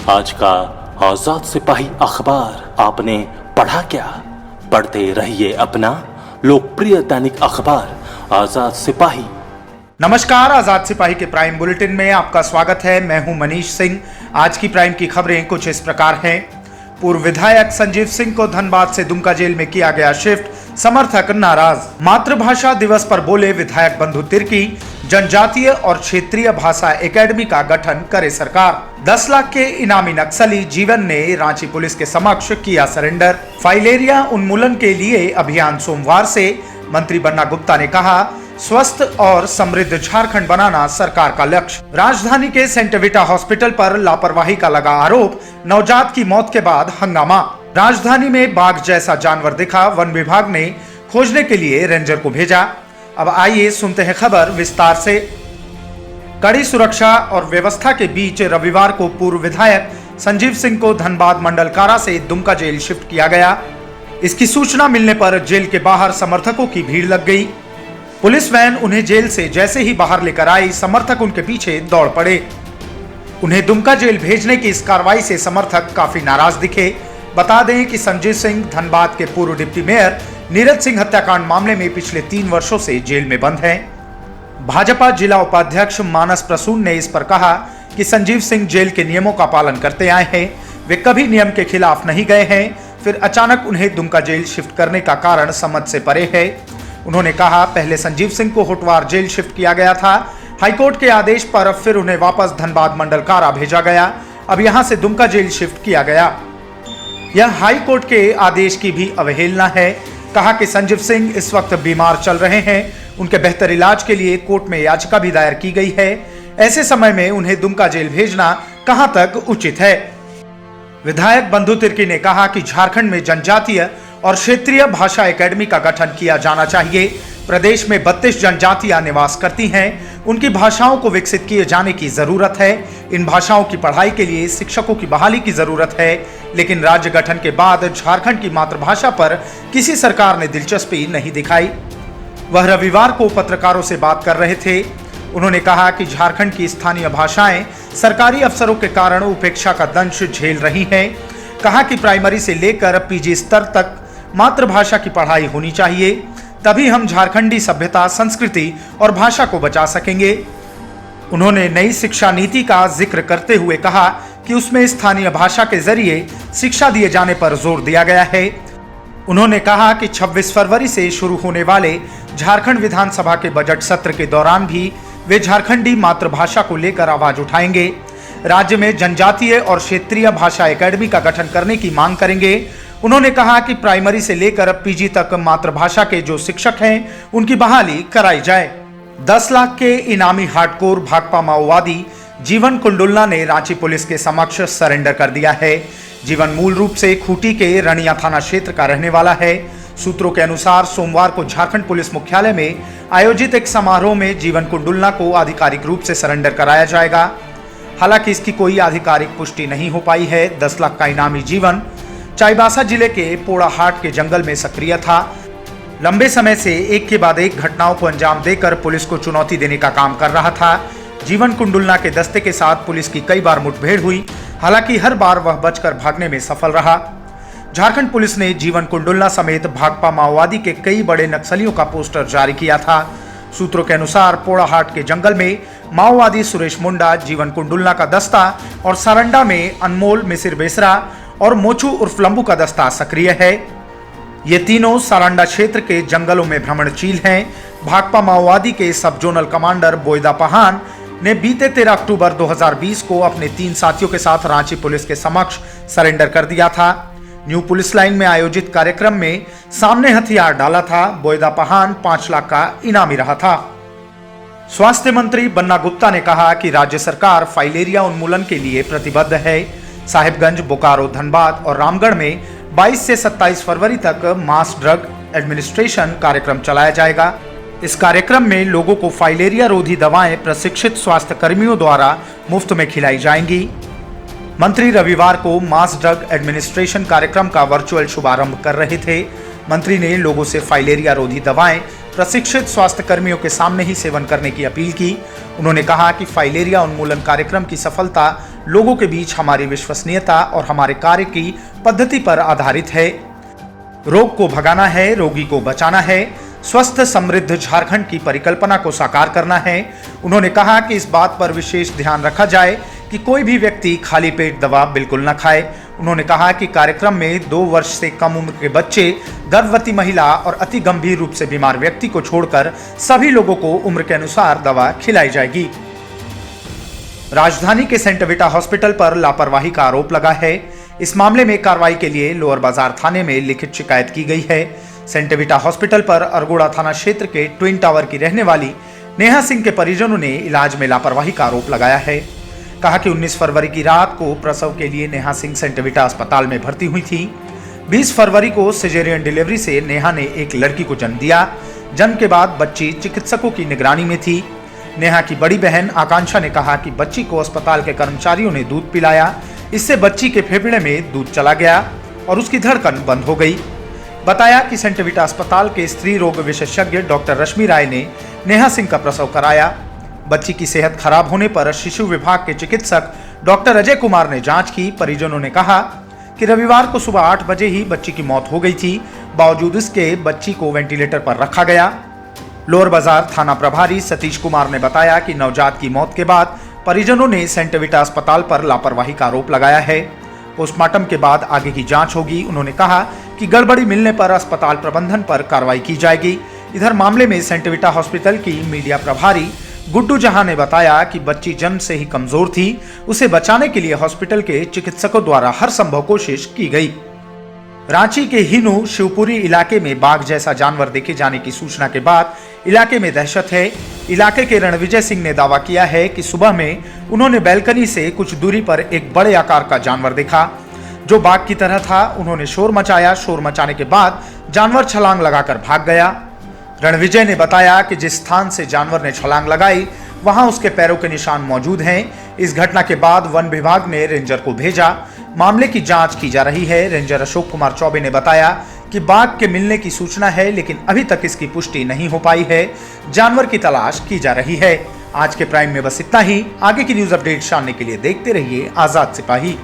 आज का आजाद सिपाही अखबार आपने पढ़ा क्या? पढ़ते रहिए अपना लोकप्रिय दैनिक अखबार आजाद सिपाही। नमस्कार, आजाद सिपाही के प्राइम बुलेटिन में आपका स्वागत है। मैं हूं मनीष सिंह। आज की प्राइम की खबरें कुछ इस प्रकार हैं। पूर्व विधायक संजीव सिंह को धनबाद से दुमका जेल में किया गया शिफ्ट, समर्थक नाराज। मातृभाषा दिवस पर बोले विधायक बंधु तिर्की, जनजातीय और क्षेत्रीय भाषा एकेडमी का गठन करे सरकार। 10 लाख के इनामी नक्सली जीवन ने रांची पुलिस के समक्ष किया सरेंडर। फाइलेरिया उन्मूलन के लिए अभियान सोमवार से। मंत्री बन्ना गुप्ता ने कहा, स्वस्थ और समृद्ध झारखंड बनाना सरकार का लक्ष्य। राजधानी के सेंट विटा हॉस्पिटल पर लापरवाही का लगा आरोप, नवजात की मौत के बाद हंगामा। राजधानी में बाघ जैसा जानवर दिखा, वन विभाग ने खोजने के लिए रेंजर को भेजा। अब आइए सुनते हैं खबर विस्तार से। कड़ी सुरक्षा और व्यवस्था के बीच रविवार को पूर्व विधायक संजीव सिंह को धनबाद मंडल कारा से दुमका जेल शिफ्ट किया गया। इसकी सूचना मिलने पर जेल के बाहर समर्थकों की भीड़ लग गई। पुलिस वैन उन्हें जेल से जैसे ही बाहर लेकर आई, समर्थक उनके पीछे दौड़ पड़े। उन्हें दुमका जेल भेजने की इस कार्रवाई से समर्थक काफी नाराज दिखे। बता दें कि संजीव सिंह धनबाद के पूर्व डिप्टी मेयर नीरज सिंह हत्याकांड मामले में पिछले 3 वर्षों से जेल में बंद हैं। भाजपा जिला उपाध्यक्ष मानस प्रसून ने इस पर कहा कि संजीव सिंह जेल के नियमों का पालन करते आए हैं, वे कभी नियम के खिलाफ नहीं गए हैं, फिर अचानक उन्हें दुमका जेल शिफ्ट करने का कारण समझ से परे है। उन्होंने कहा, पहले संजीव सिंह को होटवार जेल शिफ्ट किया गया था, हाईकोर्ट के आदेश पर फिर उन्हें वापस धनबाद मंडल कारा भेजा गया, अब यहां से दुमका जेल शिफ्ट किया गया। यह हाईकोर्ट के आदेश की भी अवहेलना है। कहा कि संजीव सिंह इस वक्त बीमार चल रहे हैं, उनके बेहतर इलाज के लिए कोर्ट में याचिका भी दायर की गई है। ऐसे समय में उन्हें दुमका जेल भेजना कहां तक उचित है। विधायक बंधु तिर्की ने कहा कि झारखंड में जनजातीय और क्षेत्रीय भाषा एकेडमी का गठन किया जाना चाहिए। प्रदेश में 32 जनजातियां निवास करती हैं, उनकी भाषाओं को विकसित किए जाने की जरूरत है। इन भाषाओं की पढ़ाई के लिए शिक्षकों की बहाली की जरूरत है। लेकिन राज्य गठन के बाद झारखंड की मातृभाषा पर किसी सरकार ने दिलचस्पी नहीं दिखाई। वह रविवार को पत्रकारों से बात कर रहे थे। उन्होंने कहा कि झारखंड की स्थानीय भाषाएं सरकारी अफसरों के कारण उपेक्षा का दंश झेल रही हैं। कहा कि प्राइमरी से लेकर पीजी स्तर तक मातृभाषा की पढ़ाई होनी चाहिए, तभी हम झारखंडी सभ्यता, संस्कृति और भाषा को बचा सकेंगे। उन्होंने नई शिक्षा नीति का जिक्र करते हुए कहा कि उसमें स्थानीय भाषा के जरिए शिक्षा दिए जाने पर जोर दिया गया है। उन्होंने कहा कि 26 फरवरी से शुरू होने वाले झारखंड विधानसभा के बजट सत्र के दौरान भी वे झारखंडी मातृभाषा को लेकर आवाज उठाएंगे। राज्य में जनजातीय और क्षेत्रीय भाषा एकेडमी का गठन करने की मांग करेंगे। उन्होंने कहा कि प्राइमरी से लेकर पीजी तक मातृभाषा के जो शिक्षक हैं, उनकी बहाली कराई जाए। 10 लाख के इनामी हार्डकोर भाकपा माओवादी जीवन कुंडुलना ने रांची पुलिस के समक्ष सरेंडर कर दिया है। जीवन मूल रूप से खूंटी के रनिया थाना क्षेत्र का रहने वाला है। सूत्रों के अनुसार सोमवार को झारखंड पुलिस मुख्यालय में आयोजित एक समारोह में जीवन कुंडुलना को आधिकारिक रूप से सरेंडर कराया जाएगा। हालांकि इसकी कोई आधिकारिक पुष्टि नहीं हो पाई है। 10 लाख का इनामी जीवन चाईबासा जिले के पोड़ाहाट के जंगल में सक्रिय था। लंबे समय से एक के बाद एक घटनाओं को अंजाम देकर पुलिस को चुनौती देने का काम कर रहा था। जीवन कुंडुलना के दस्ते के साथ पुलिस की कई बार मुठभेड़ हुई, हालांकि हर बार वह बचकर भागने में सफल रहा। झारखंड पुलिस ने जीवन कुंडुलना समेत भाकपा माओवादी के कई बड़े नक्सलियों का पोस्टर जारी किया था। सूत्रों के अनुसार पोड़ाहाट के जंगल में माओवादी सुरेश मुंडा, जीवन कुंडुलना का दस्ता और सारंडा में अनमोल मिसिर बेसरा और मोचू उर्फ लंबू का दस्ता सक्रिय है। ये तीनों सारंडा क्षेत्र के जंगलों में भ्रमणशील हैं। भाकपा माओवादी के सब जोनल कमांडर बोयदा पहान ने बीते 13 अक्टूबर 2020 को अपने 3 साथियों के साथ रांची पुलिस के समक्ष सरेंडर कर दिया था। न्यू पुलिस लाइन में आयोजित कार्यक्रम में सामने हथियार डाला था। बोयदा पहान 5 लाख का इनामी रहा था। स्वास्थ्य मंत्री बन्ना गुप्ता ने कहा कि राज्य सरकार फाइलेरिया उन्मूलन के लिए प्रतिबद्ध है। साहिबगंज, बोकारो, धनबाद और रामगढ़ में 22 से 27 फरवरी तक मास ड्रग एडमिनिस्ट्रेशन कार्यक्रम चलाया जाएगा। इस कार्यक्रम में लोगों को फाइलेरिया रोधी दवाएं प्रशिक्षित स्वास्थ्य कर्मियों द्वारा मुफ्त में खिलाई जाएंगी। मंत्री रविवार को मास ड्रग एडमिनिस्ट्रेशन कार्यक्रम का वर्चुअल शुभारंभ कर रहे थे। मंत्री ने लोगों से फाइलेरिया रोधी दवाएं प्रशिक्षित स्वास्थ्य कर्मियों के सामने ही सेवन करने की अपील की। उन्होंने कहा कि फाइलेरिया उन्मूलन कार्यक्रम की सफलता लोगों के बीच हमारी विश्वसनीयता और हमारे कार्य की पद्धति पर आधारित है। रोग को भगाना है, रोगी को बचाना है, स्वस्थ समृद्ध झारखंड की परिकल्पना को साकार करना है। उन्होंने कहा कि इस बात पर विशेष ध्यान रखा जाए कि कोई भी व्यक्ति खाली पेट दवा बिल्कुल न खाए। उन्होंने कहा कि कार्यक्रम में 2 वर्ष से कम उम्र के बच्चे, गर्भवती महिला और अति गंभीर रूप से बीमार व्यक्ति को छोड़कर सभी लोगों को उम्र के अनुसार दवा खिलाई जाएगी। राजधानी के सेंट विटा हॉस्पिटल पर लापरवाही का आरोप लगा है। इस मामले में कार्रवाई के लिए लोअर बाजार थाने में लिखित शिकायत की गई है। सेंट विटा हॉस्पिटल पर अरगोड़ा थाना क्षेत्र के ट्विन टावर की रहने वाली नेहा सिंह के परिजनों ने इलाज में लापरवाही का आरोप लगाया है। कहा कि 19 फरवरी की रात को प्रसव के लिए नेहा सिंह सेंट विटा अस्पताल में भर्ती हुई थी। 20 फरवरी को सिजेरियन डिलीवरी से नेहा ने एक लड़की को जन्म दिया। जन्म के बाद बच्ची चिकित्सकों की निगरानी में थी। नेहा की बड़ी बहन आकांक्षा ने कहा कि बच्ची को अस्पताल के कर्मचारियों ने दूध पिलाया, इससे बच्ची के फेफड़े में दूध चला गया और उसकी धड़कन बंद हो गई। बताया कि सेंट विटा अस्पताल के स्त्री रोग विशेषज्ञ डॉक्टर रश्मि राय ने नेहा सिंह का प्रसव कराया। बच्ची की सेहत खराब होने पर शिशु विभाग के चिकित्सक डॉक्टर अजय कुमार ने जांच की। परिजनों ने कहा कि रविवार को सुबह 8 बजे ही बच्ची की मौत हो गई थी। बावजूद इसके बच्ची को वेंटिलेटर पर रखा गया। लोअर बाजार थाना प्रभारी सतीश कुमार ने बताया कि नवजात की मौत के बाद परिजनों ने सेंट विटा अस्पताल पर लापरवाही का आरोप लगाया है। पोस्टमार्टम के बाद आगे की जांच होगी। उन्होंने कहा कि गड़बड़ी मिलने पर अस्पताल प्रबंधन पर कार्रवाई की जाएगी। इधर मामले में सेंट विटा हॉस्पिटल की मीडिया प्रभारी गुड्डू जहां ने बताया कि बच्ची जन्म से ही कमजोर थी। उसे बचाने के लिए हॉस्पिटल के चिकित्सकों द्वारा हर संभव कोशिश की गई। रांची के हिनू शिवपुरी इलाके में बाघ जैसा जानवर देखे जाने की सूचना के बाद इलाके में दहशत है। इलाके के रणविजय सिंह ने दावा किया है कि सुबह में उन्होंने बैल्कनी से कुछ दूरी पर एक बड़े आकार का जानवर देखा जो बाघ की तरह था। उन्होंने शोर मचाया। शोर मचाने के बाद जानवर छलांग लगाकर भाग गया। रणविजय ने बताया कि जिस स्थान से जानवर ने छलांग लगाई वहां उसके पैरों के निशान मौजूद हैं। इस घटना के बाद वन विभाग ने रेंजर को भेजा। मामले की जांच की जा रही है। रेंजर अशोक कुमार चौबे ने बताया कि बाघ के मिलने की सूचना है, लेकिन अभी तक इसकी पुष्टि नहीं हो पाई है। जानवर की तलाश की जा रही है। आज के प्राइम में बस इतना ही। आगे की न्यूज अपडेट जानने के लिए देखते रहिए आजाद सिपाही।